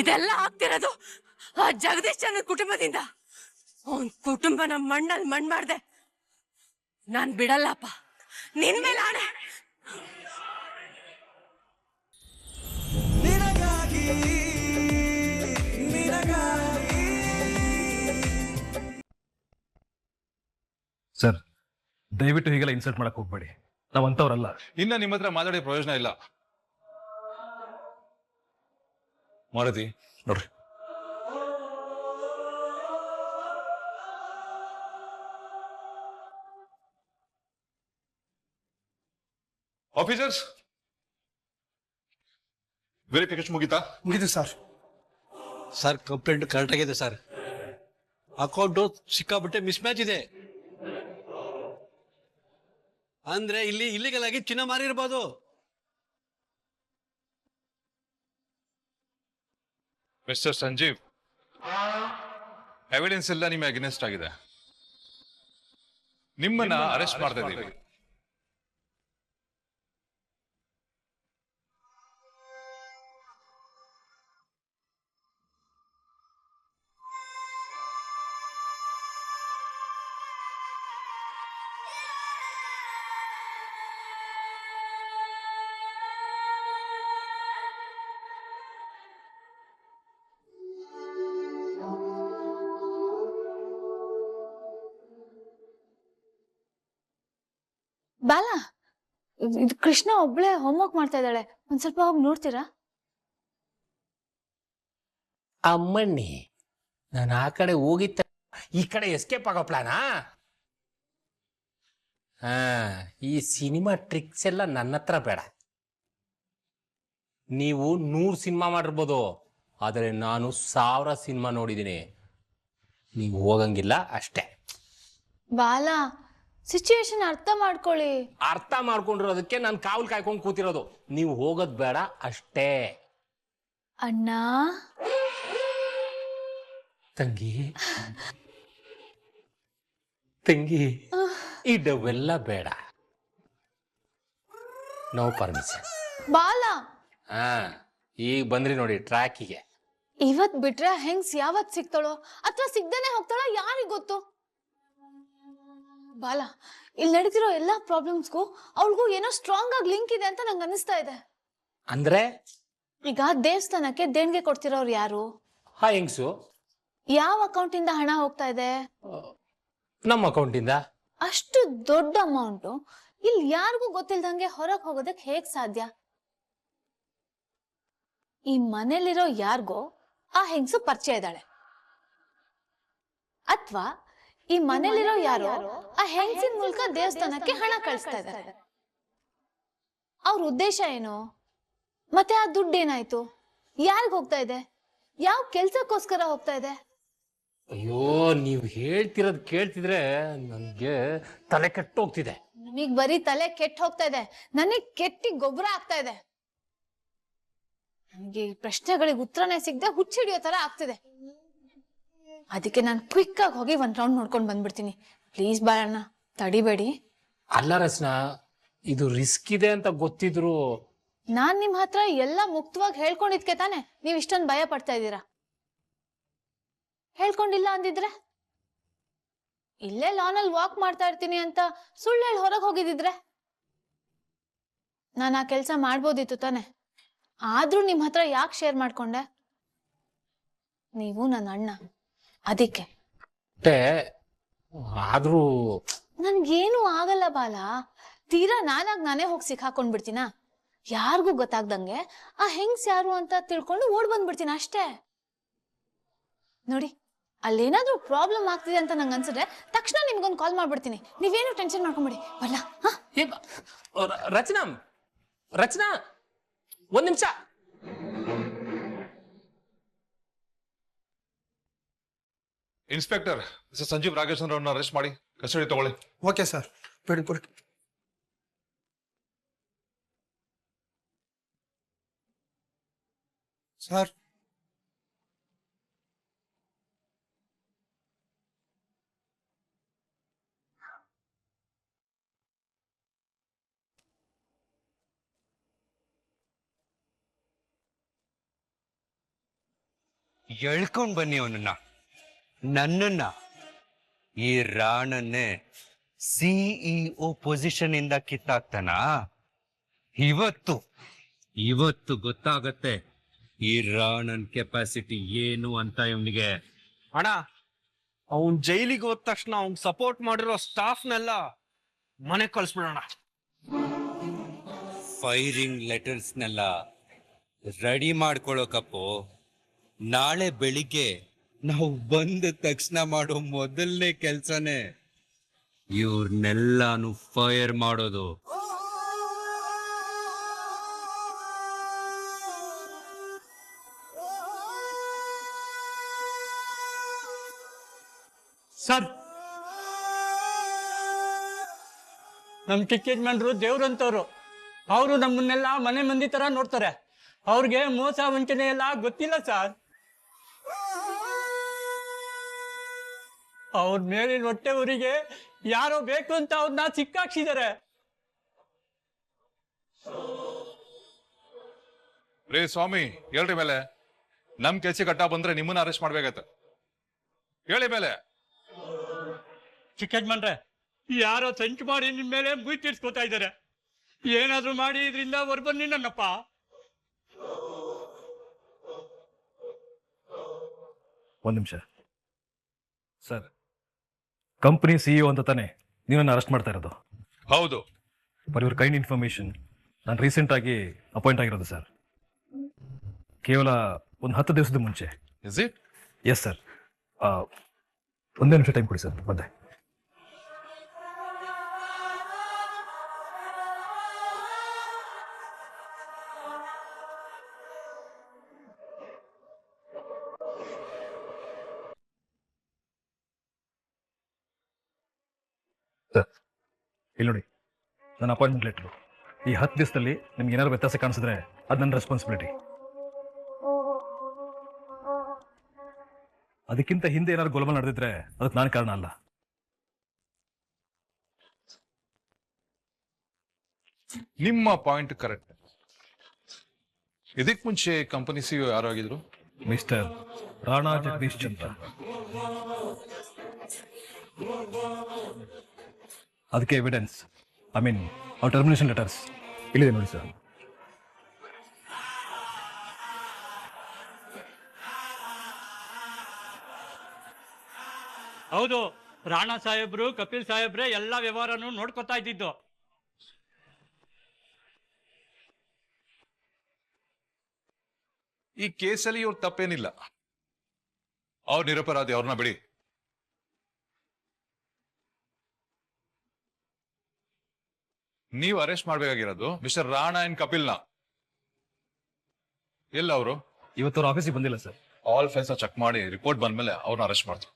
ಇದೆಲ್ಲ ಆಗ್ತಿರೋದು ಆ ಜಗದೀಶ್ ಚಂದ್ರ ಕುಟುಂಬದಿಂದ. ಅವನ್ ಕುಟುಂಬನ ಮಣ್ಣಲ್ಲಿ ಮಣ್ಣು ಮಾಡ್ದೆ ನಾನ್ ಬಿಡಲ್ಲಪ್ಪ. ನಿನ್ ಮೇಲೆ ಆಣೆ. ಸರ್, ದಯವಿಟ್ಟು ಹೀಗೆಲ್ಲ ಇನ್ಸಲ್ಟ್ ಮಾಡಕ್ ಹೋಗ್ಬೇಡಿ. ನಾವಂತವ್ರಲ್ಲ. ಇನ್ನ ನಿಮ್ಮ ಹತ್ರ ಮಾತಾಡಿ ಪ್ರಯೋಜನ ಇಲ್ಲ. ಮಾರುತಿ ನೋಡ್ರಿ, ಆಫೀಸರ್ಸ್ ವೆರಿಫಿಕೇಶನ್ ಮುಗಿತಾ? ಮುಗಿದು ಸರ್. ಸರ್, ಕಂಪ್ಲೇಂಟ್ ಕರೆಕ್ಟ್ ಆಗಿದೆ ಸರ್. ಅಕೌಂಟು ಸಿಕ್ಕಾಬಿಟ್ಟೆ ಮಿಸ್ ಮ್ಯಾಚ್ ಇದೆ. ಅಂದ್ರೆ ಇಲ್ಲಿ ಇಲ್ಲಿಗಲ್ ಆಗಿ ಚಿನ್ನ ಮಾರಿರ್ಬೋದು. ಮಿಸ್ಟರ್ ಸಂಜೀವ್, ಎವಿಡೆನ್ಸ್ ಎಲ್ಲ ನಿಮ್ಮ ಅಗೇನೆಸ್ಟ್ ಆಗಿದೆ. ನಿಮ್ಮನ್ನ ಅರೆಸ್ಟ್ ಮಾಡ್ತಾ ಇದ್ದೀವಿ. ಬಾಲಾ, ಇದು ಕೃಷ್ಣ ಒಬ್ಳೆ ಹೋಮ್ವರ್ಕ್ ಮಾಡ್ತಾ ಇದ್ದಾಳೆ. ಒಂದ್ ಸ್ವಲ್ಪ ಹೋಗಿ ನೋಡ್ತೀರಾ? ಅಮ್ಮಣ್ಣಿ, ನಾನು ಆ ಕಡೆ ಹೋಗಿದ್ದ ಈ ಕಡೆ ಎಸ್ಕೇಪ್ ಆಗೋ ಪ್ಲಾನಾ? ಈ ಸಿನಿಮಾ ಟ್ರಿಕ್ಸ್ ಎಲ್ಲ ನನ್ನ ಹತ್ರ ಬೇಡ. ನೀವು 100 ಸಿನಿಮಾ ಮಾಡಿರ್ಬೋದು, ಆದರೆ ನಾನು 1000 ಸಿನಿಮಾ ನೋಡಿದ್ದೀನಿ. ನೀವು ಹೋಗಂಗಿಲ್ಲ ಅಷ್ಟೇ. ಬಾಲಾ, ಸಿಚುವೇಶನ್ ಅರ್ಥ ಮಾಡ್ಕೊಳ್ಳಿ. ಅರ್ಥ ಮಾಡ್ಕೊಂಡಿರೋದಕ್ಕೆ ನಾನು ಕಾವಲ್ ಕಾಯ್ಕೊಂಡು ಕೂತಿರೋದು. ನೀವು ಹೋಗೋದ್ ಬೇಡ ಅಷ್ಟೇ. ಅಣ್ಣ, ತಂಗಿ ತಂಗಿ, ಈ ಡವೆಲ್ಲ ಬೇಡ. No permission. ಬಾಲಾ, ಈಗ ಬಂದ್ರಿ ನೋಡಿ ಟ್ರ್ಯಾಕಿಗೆ. ಇವತ್ ಬಿಟ್ರೆ ಹೆಂಗ್ಸ್ ಯಾವತ್ ಸಿಗ್ತಾಳೋ ಅಥವಾ ಸಿಗ್ದೇನೆ ಹೋಗ್ತಾಳೋ ಯಾರಿಗ್ ಗೊತ್ತು? ಬಾಲಾ, ಇಲ್ಲಿ ನಡೀತಿರೋ ಎಲ್ಲಾ ಪ್ರಾಬ್ಲಮ್ಸ್ಗೂ ಅವಳಿಗೂ ಏನೋ ಸ್ಟ್ರಾಂಗ್ ಆಗಿ ಲಿಂಕ್ ಇದೆ ಅಂತ ನಂಗೆ ಅನಿಸ್ತಾ ಇದೆ. ಅಂದ್ರೆ ಈಗ ದೇವಸ್ಥಾನಕ್ಕೆ ದೇಣಿಗೆ ಕೊಡ್ತಿರೋರು ಯಾರು? ಹೆಂಗ್ಸು. ಯಾವ ಅಕೌಂಟ್ ಇಂದ ಹಣ ಹೋಗ್ತಾ ಇದೆ? ನಮ್ಮ ಅಕೌಂಟಿಂದ. ಅಷ್ಟು ದೊಡ್ಡ ಅಮೌಂಟು ಇಲ್ಲಿ ಯಾರಿಗೂ ಗೊತ್ತಿಲ್ದಂಗೆ ಹೊರಗೆ ಹೋಗೋದಕ್ಕೆ ಹೇಗ್ ಸಾಧ್ಯ? ಈ ಮನೇಲಿರೋ ಯಾರಿಗೋ ಆ ಹೆಂಗಸು ಪರಿಚಯ ಇದ್ದಾಳೆ, ಅಥವಾ ಈ ಮನೇಲಿರೋ ಯಾರೋ ಆ ಹೆಂಗಸಿನ ಮೂಲಕ ದೇವಸ್ಥಾನಕ್ಕೆ ಹಣ ಕಳಿಸ್ತಾ ಇದ್ದಾರೆ. ಅವ್ರ ಉದ್ದೇಶ ಏನು? ಮತ್ತೆ ಆ ದುಡ್ಡು ಏನಾಯ್ತು? ಯಾರಿಗ ಹೋಗ್ತಾ ಇದೆ? ಯಾವ ಕೆಲ್ಸಕ್ಕೋಸ್ಕರ ಹೋಗ್ತಾ ಇದೆ? ಅಯ್ಯೋ, ನೀವು ಹೇಳ್ತಿರೋದು ಕೇಳ್ತಿದ್ರೆ ನನ್ಗೆ ತಲೆ ಕೆಟ್ಟು ಹೋಗ್ತಿದೆ. ನಿಮಗ್ ಬರೀ ತಲೆ ಕೆಟ್ಟ ಹೋಗ್ತಾ ಇದೆ, ನನಗ್ ಕೆಟ್ಟಿ ಗೊಬ್ಬರ ಆಗ್ತಾ ಇದೆ. ನನಗೆ ಈ ಪ್ರಶ್ನೆಗಳಿಗೆ ಉತ್ತರನೇ ಸಿಗದೆ ಹುಚ್ಚಿಡಿಯೋ ತರ ಆಗ್ತಿದೆ. ಅದಕ್ಕೆ ನಾನು ಕ್ವಿಕ್ ಆಗಿ ಹೋಗಿ ಒಂದ್ ರೌಂಡ್ ನೋಡ್ಕೊಂಡು ಬಂದ್ಬಿಡ್ತೀನಿ. ಪ್ಲೀಸ್ ಬಾಳಣ್ಣ, ತಡಿಬೇಡಿ. ಅಲ್ಲ ರಚನಾ, ಇದು ರಿಸ್ಕ್ ಇದೆ ಅಂತ ಗೊತ್ತಿದ್ರು ನಾನ್ ನಿಮ್ ಹತ್ರ ಎಲ್ಲ ಮುಕ್ತವಾಗಿ ಹೇಳ್ಕೊಂಡಿದ್ಕೆ ತಾನೆ ನೀವ್ ಇಷ್ಟೊಂದು ಭಯ ಪಡ್ತಾ ಇದ್ದೀರಾ. ಹೇಳ್ಕೊಂಡಿಲ್ಲ ಅಂದಿದ್ರೆ, ಇಲ್ಲೇ ಲಾನಲ್ಲಿ ವಾಕ್ ಮಾಡ್ತಾ ಇರ್ತೀನಿ ಅಂತ ಸುಳ್ಳು ಹೇಳಿ ಹೊರಗೆ ಹೋಗಿದಿದ್ರೆ ನಾನು ಆ ಕೆಲಸ ಮಾಡ್ಬೋದಿತ್ತು ತಾನೆ. ಆದ್ರೂ ನಿಮ್ ಹತ್ರ ಯಾಕೆ ಶೇರ್ ಮಾಡ್ಕೊಂಡೆ? ನೀವು ನನ್ನ ಅಣ್ಣ, ಅದಕ್ಕೆ. ಆದ್ರೂ ನನ್ಗೇನು ಆಗಲ್ಲ ಬಾಲ. ತೀರಾ ನಾನೇ ಹೋಗಿ ಸಿಕ್ಕಾಕೊಂಡ್ಬಿಡ್ತೀನ. ಯಾರಿಗೂ ಗೊತ್ತಾಗ್ದಂಗೆ ಆ ಹೆಂಗ್ಸ್ ಯಾರು ಅಂತ ತಿಳ್ಕೊಂಡು ಓಡ್ ಬಂದ್ಬಿಡ್ತೀನಿ ಅಷ್ಟೇ. ನೋಡಿ, ಅಲ್ಲೇನಾದ್ರೂ ಪ್ರಾಬ್ಲಮ್ ಆಗ್ತಿದೆ ಅಂತ ನಂಗೆ ಅನ್ಸಿದ್ರೆ ತಕ್ಷಣ ನಿಮ್ಗೊಂದು ಕಾಲ್ ಮಾಡ್ಬಿಡ್ತೀನಿ. ನೀವೇನು ಟೆನ್ಷನ್ ಮಾಡ್ಕೊಂಬಿಡಿ. ಬಲ್ಲ. ರಚನಾ, ರಚನಾ, ಒಂದ್ ನಿಮಿಷ. ಇನ್ಸ್ಪೆಕ್ಟರ್, ಸಂಜೀವ್ ರಾಘವೇಂದ್ರ ಅವ್ರನ್ನ ಅರೆಸ್ಟ್ ಮಾಡಿ ಕಸ್ಟಡಿ ತಗೊಳ್ಳಿ. Okay sir. ಬಿಡಿ ಬಿಡಿ. ಸರ್, ಎಳ್ಕೊಂಡ್ ಬನ್ನಿ ಅವನನ್ನ, ನನ್ನನ್ನ. ಈ ರಾಣನ್ನೇ ಸಿಇಒ ಪೊಸಿಷನ್ ಇಂದ ಕಿತ್ತಾಕ್ತಾನ. ಇವತ್ತು ಗೊತ್ತಾಗತ್ತೆ ಈ ರಾಣನ್ ಕೆಪಾಸಿಟಿ ಏನು ಅಂತ ಇವನಿಗೆ. ಅಣ್ಣ, ಅವನ್ ಜೈಲಿಗೆ ಹೋದ ತಕ್ಷಣ ಅವ್ನ್ ಸಪೋರ್ಟ್ ಮಾಡಿರೋ ಸ್ಟಾಫ್ನೆಲ್ಲ ಮನೆ ಕಳ್ಸ್ಬಿಡೋಣ. Firing ಲೆಟರ್ಸ್ನೆಲ್ಲ ready ಮಾಡ್ಕೊಳ್ಳೋಕಪ್ಪು. ನಾಳೆ ಬೆಳಿಗ್ಗೆ ನಾವು ಬಂದ ತಕ್ಷಣ ಮಾಡೋ ಮೊದಲನೇ ಕೆಲ್ಸನೇ ಇವ್ರನ್ನೆಲ್ಲಾನು ಫೈರ್ ಮಾಡೋದು. ಸರ್, ನಮ್ ಚಿಕ್ಕ ಯಜಮಾನ್ರು ದೇವ್ರಂತವ್ರು. ಅವರು ನಮ್ಮನ್ನೆಲ್ಲ ಮನೆ ಮಂದಿ ತರ ನೋಡ್ತಾರೆ. ಅವ್ರಿಗೆ ಮೋಸ ವಂಚನೆ ಎಲ್ಲ ಗೊತ್ತಿಲ್ಲ ಸರ್. ಅವ್ರ ಮೇಲಿನ ಹೊಟ್ಟೆ ಊರಿಗೆ ಯಾರೋ ಬೇಕು ಅಂತ ಅವ್ರನ್ನ ಸಿಕ್ಕಾಕ್ಸಿದ್ದಾರೆ. ರೇ ಸ್ವಾಮಿ, ಹೇಳ್ರಿ ಮೇಲೆ. ನಮ್ ಕೆಲ್ಸ ಕಟ್ಟ ಬಂದ್ರೆ ನಿಮ್ಮನ್ನ ಅರೆಸ್ಟ್ ಮಾಡ್ಬೇಕಾಗತ್ತೆ. ಹೇಳಿ ಮೇಲೆ. ಚಿಕ್ಕ ಯಜಮಾನ್ರೆ, ಯಾರೋ ಸಂಚು ಮಾಡಿ ನಿಮ್ ಮೇಲೆ ಮುಗಿ ತೀರ್ಸ್ಕೊತಾ ಇದ್ದಾರೆ. ಏನಾದ್ರು ಮಾಡಿ ಇದರಿಂದ ಹೊರಬನ್ನಿ ನನ್ನಪ್ಪ. ಒಂದು ನಿಮಿಷ ಸರ್, ಕಂಪನಿ ಸಿಇಒ ಅಂತ ತಾನೆ ನೀವನ್ನ ಅರೆಸ್ಟ್ ಮಾಡ್ತಾ ಇರೋದು? ಹೌದು. ಫಾರ್ ಯುವರ್ ಕೈಂಡ್ ಇನ್ಫಾರ್ಮೇಶನ್, ನಾನು ರೀಸೆಂಟ್ ಆಗಿ ಅಪಾಯಿಂಟ್ ಆಗಿರೋದು ಸರ್. ಕೇವಲ ಒಂದು 10 ದಿವಸದ ಮುಂಚೆ. Is it? Yes sir. ಒಂದೇ ನಿಮಿಷ ಟೈಮ್ ಕೊಡಿ ಸರ್, ಬಂದೆ. ಸರ್, ಇಲ್ಲಿ ನೋಡಿ ನನ್ನ ಅಪಾಯಿಂಟ್ಮೆಂಟ್ ಲೆಟ್ರು. ಈ 10 ದಿವಸದಲ್ಲಿ ನಿಮ್ಗೆ ಏನಾದ್ರು ವ್ಯತ್ಯಾಸ ಕಾಣಿಸಿದ್ರೆ ಅದು ನನ್ನ ರೆಸ್ಪಾನ್ಸಿಬಿಲಿಟಿ. ಅದಕ್ಕಿಂತ ಹಿಂದೆ ಏನಾದ್ರು ಗೋಲ್ಮಾಲ್ ನಡೆದಿದ್ರೆ ಅದಕ್ಕೆ ನಾನು ಕಾರಣ ಅಲ್ಲ. ನಿಮ್ಮ ಪಾಯಿಂಟ್ ಕರೆಕ್ಟ್. ಇದಕ್ ಮುಂಚೆ ಕಂಪನಿ ಸಿಇಒ ಯಾರು ಆಗಿದ್ರು? ಮಿಸ್ಟರ್ ರಾಣಾ ಜಗದೀಶ್ ಚಂದ್ರ. ಅದಕ್ಕೆ ಎವಿಡೆನ್ಸ್, ಐ ಮೀನ್ ಅವ್ರ ಟರ್ಮಿನೇಷನ್ ಲೆಟರ್ಸ್ ಇಲ್ಲಿದೆ ನೋಡಿ ಸರ್. ಹೌದು, ರಾಣಾ ಸಾಹೇಬ್ರು, ಕಪಿಲ್ ಸಾಹೇಬ್ರೆ ಎಲ್ಲ ವ್ಯವಹಾರನು ನೋಡ್ಕೊತಾ ಇದ್ದಿದ್ದು. ಈ ಕೇಸಲ್ಲಿ ಇವ್ರ ತಪ್ಪೇನಿಲ್ಲ. ಅವ್ರ ನಿರಪರಾಧಿ, ಅವ್ರನ್ನ ಬಿಡಿ. ನೀವು ಅರೆಸ್ಟ್ ಮಾಡ್ಬೇಕಾಗಿರೋದು ಮಿಸ್ಟರ್ ರಾಣಾ ಅಂಡ್ ಕಪಿಲ್ನ. ಎಲ್ಲ ಅವರು? ಇವತ್ತು ಅವ್ರ ಆಫೀಸಿಗೆ ಬಂದಿಲ್ಲ ಸರ್. ಆಲ್ ಫೈಲ್ಸ್ ಚೆಕ್ ಮಾಡಿ ರಿಪೋರ್ಟ್ ಬಂದ್ಮೇಲೆ ಅವ್ರನ್ನ ಅರೆಸ್ಟ್ ಮಾಡ್ತೀವಿ.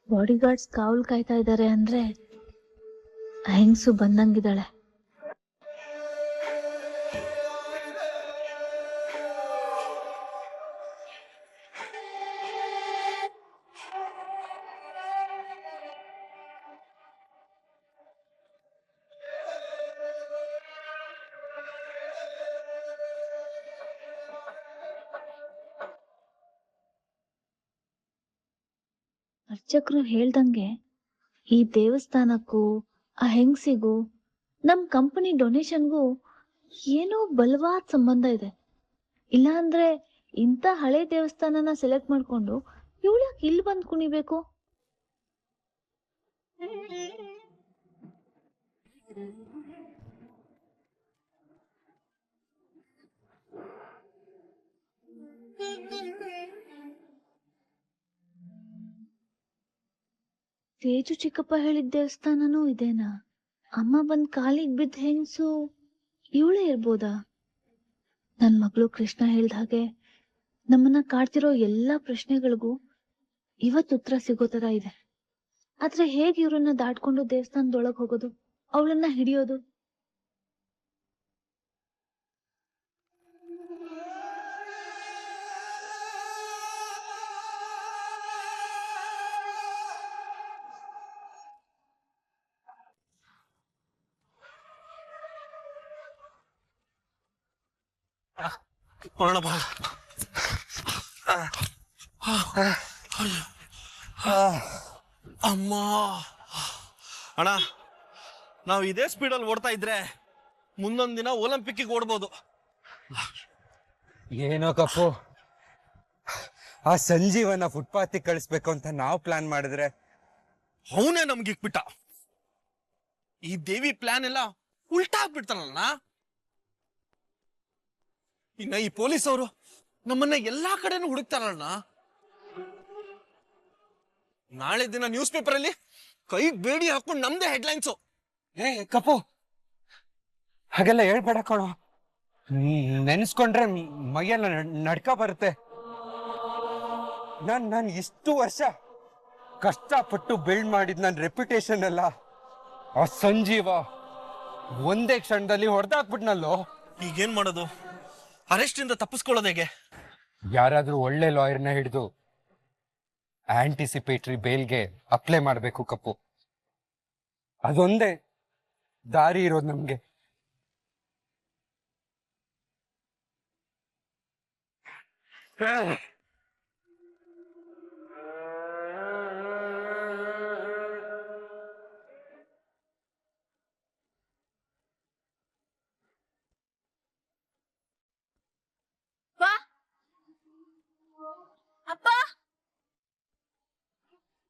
ಬಾಡಿಗಾರ್ಡ್ಸ್ ಕಾವಲ್ ಕಾಯ್ತಾ ಇದ್ದಾರೆ ಅಂದ್ರೆ ಹೆಂಗ್ಸು ಬಂದಂಗಿದ್ದಾಳೆ. ಅರ್ಚಕರು ಹೇಳ್ದಂಗೆ ಈ ದೇವಸ್ಥಾನಕ್ಕೂ ಆ ಹೆಂಗ್ಸಿಗೂ ನಮ್ ಕಂಪನಿ ಡೊನೇಷನ್ಗೂ ಏನೋ ಬಲವಾದ ಸಂಬಂಧ ಇದೆ. ಇಲ್ಲ ಅಂದ್ರೆ ಇಂಥ ಹಳೆ ದೇವಸ್ಥಾನನ ಸೆಲೆಕ್ಟ್ ಮಾಡ್ಕೊಂಡು ಇವಳ್ಯಾಕೆ ಇಲ್ಲಿ ಬಂದ್ ಕುಣಿಬೇಕು? ತೇಜು ಚಿಕ್ಕಪ್ಪ ಹೇಳಿದ ದೇವಸ್ಥಾನನೂ ಇದೇನಾ? ಅಮ್ಮ ಬಂದ್ ಕಾಲಿಗೆ ಬಿದ್ದ ಹೆಂಗ್ಸು ಇವಳೇ ಇರ್ಬೋದಾ? ನನ್ ಮಗಳು ಕೃಷ್ಣ ಹೇಳ್ದ ಹಾಗೆ ನಮ್ಮನ್ನ ಕಾಡ್ತಿರೋ ಎಲ್ಲಾ ಪ್ರಶ್ನೆಗಳಿಗೂ ಇವತ್ತು ಉತ್ತರ ಸಿಗೋ ತರ ಇದೆ. ಆದ್ರೆ ಹೇಗ್ ಇವ್ರನ್ನ ದಾಟ್ಕೊಂಡು ದೇವಸ್ಥಾನದೊಳಗ್ ಹೋಗೋದು? ಅವಳನ್ನ ಹಿಡಿಯೋದು? ಅಮ್ಮ ಅಣ್ಣ, ನಾವು ಇದೇ ಸ್ಪೀಡಲ್ಲಿ ಓಡ್ತಾ ಇದ್ರೆ ಮುಂದೊಂದ್ ದಿನ ಒಲಿಂಪಿಕ್ಕಿಗೆ ಓಡ್ಬೋದು. ಏನೋ ಕಪ್ಪು, ಆ ಸಂಜೀವನ ಫುಟ್ಪಾತಿಗೆ ಕಳಿಸ್ಬೇಕು ಅಂತ ನಾವು ಪ್ಲಾನ್ ಮಾಡಿದ್ರೆ ಅವನೇ ನಮ್ಗೆ ಇಕ್ಬಿಟ್ಟ. ಈ ದೇವಿ ಪ್ಲಾನ್ ಎಲ್ಲ ಉಲ್ಟಾ ಆಗ್ಬಿಡ್ತಾನಲ್ಲ. ಇನ್ನ ಈ ಪೊಲೀಸ್ ಅವರು ನಮ್ಮನ್ನ ಎಲ್ಲಾ ಕಡೆನೂ ಹುಡುಕ್ತಾರಣ್ಣ. ನಾಳೆ ದಿನ ನ್ಯೂಸ್ ಪೇಪರ್ ಅಲ್ಲಿ ಕೈಗೆ ಬೇಡಿ ಹಾಕೊಂಡು ನಮ್ದೇ ಹೆಡ್ಲೈನ್ಸು. ಕಪ್ಪು, ಹಾಗೆಲ್ಲ ಹೇಳ್ಬೇಡ ಕಣೋ. ನೆನ್ಸ್ಕೊಂಡ್ರೆ ಮೈಯೆಲ್ಲ ನಡ್ಕ ಬರುತ್ತೆ. ನಾನು ಇಷ್ಟು ವರ್ಷ ಕಷ್ಟಪಟ್ಟು ಬಿಲ್ಡ್ ಮಾಡಿದ್ ನನ್ನ ರೆಪ್ಯುಟೇಷನ್ ಎಲ್ಲ ಆ ಸಂಜೀವ ಒಂದೇ ಕ್ಷಣದಲ್ಲಿ ಹೊಡೆದಾಕ್ಬಿಟ್ನಲ್ಲೋ. ಈಗೇನ್ ಮಾಡೋದು? ಅರೆಸ್ಟ್ ಇಂದ ತಪ್ಪಿಸ್ಕೊಳ್ಳೋದು ಹೇಗೆ? ಯಾರಾದ್ರೂ ಒಳ್ಳೆ ಲಾಯರ್ನ ಹಿಡಿದು ಆಂಟಿಸಿಪೇಟರಿ ಬೇಲ್ಗೆ ಅಪ್ಲೈ ಮಾಡಬೇಕು ಕಪ್ಪು. ಅದೊಂದೇ ದಾರಿ ಇರೋದು ನಮ್ಗೆ. ಅಪ್ಪ,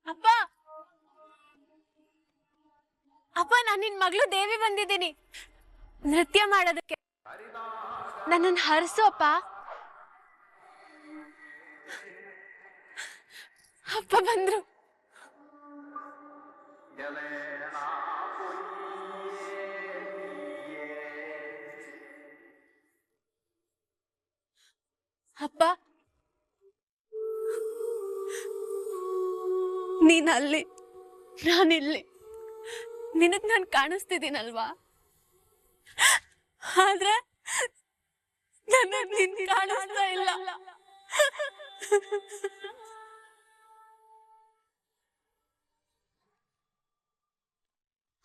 ಅಪ್ಪ, ಅಪ್ಪ, ನಾನು ನಿನ್ ಮಗಳು ದೇವಿ ಬಂದಿದ್ದೀನಿ ನೃತ್ಯ ಮಾಡೋದಕ್ಕೆ. ನನ್ನನ್ನು ಹರಿಸು ಅಪ್ಪ. ಅಪ್ಪ ಬಂದ್ರು. ಅಪ್ಪ, ನೀನ್ ಅಲ್ಲಿ, ನಾನಿಲ್ಲಿ. ನಿನಗ್ ನಾನು ಕಾಣಿಸ್ತಿದ್ದೀನಲ್ವಾ? ಆದ್ರೆ ನನಗ್ ನಿನ್ ಕಾಣಿಸ್ತಾ ಇಲ್ಲ.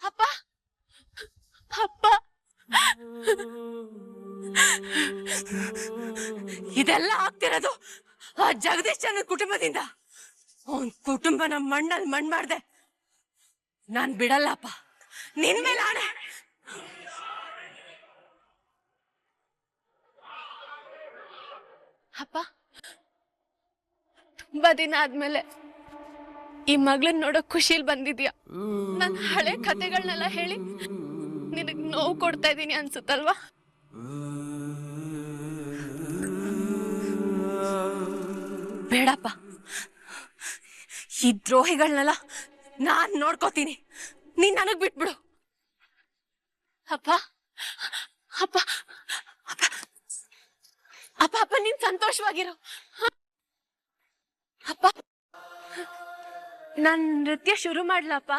ಅಪ್ಪ, ಅಪ್ಪ, ಇದೆಲ್ಲ ಆಗ್ತಿರೋದು ಆ ಜಗದೀಶ್ ಚಂದ್ರ ಕುಟುಂಬದಿಂದ. ಅವನ್ ಕುಟುಂಬನ ಮಣ್ಣಲ್ಲಿ ಮಣ್ಣ್ ಮಾಡ್ದೆ. ನಾನ್ ಬಿಡಲ್ಲಪ್ಪ, ನಿನ್ ಮೇಲೆ ಆಣೆ. ಅಪ್ಪ, ತುಂಬಾ ದಿನ ಆದ್ಮೇಲೆ ಈ ಮಗಳನ್ನ ನೋಡೋ ಖುಷಿಲ್ ಬಂದಿದ್ಯಾ. ನನ್ ಹಳೆ ಕತೆಗಳನ್ನೆಲ್ಲ ಹೇಳಿ ನಿನಗ್ ನೋವು ಕೊಡ್ತಾ ಇದೀನಿ ಅನ್ಸುತ್ತಲ್ವಾ? ಬೇಡಪ್ಪ, ಈ ದ್ರೋಹಿಗಳನ್ನೆಲ್ಲ ನಾನ್ ನೋಡ್ಕೋತೀನಿ. ನೀನ್ ನನಗ್ ಬಿಟ್ಬಿಡು. ಅಪ್ಪ, ಅಪ್ಪ, ಅಪ್ಪ, ಅಪ್ಪ, ಅಪ್ಪ, ನೀನ್ ಸಂತೋಷವಾಗಿರು. ಅಪ್ಪ, ನಾನ್ ನೃತ್ಯ ಶುರು ಮಾಡ್ಲಪ್ಪ?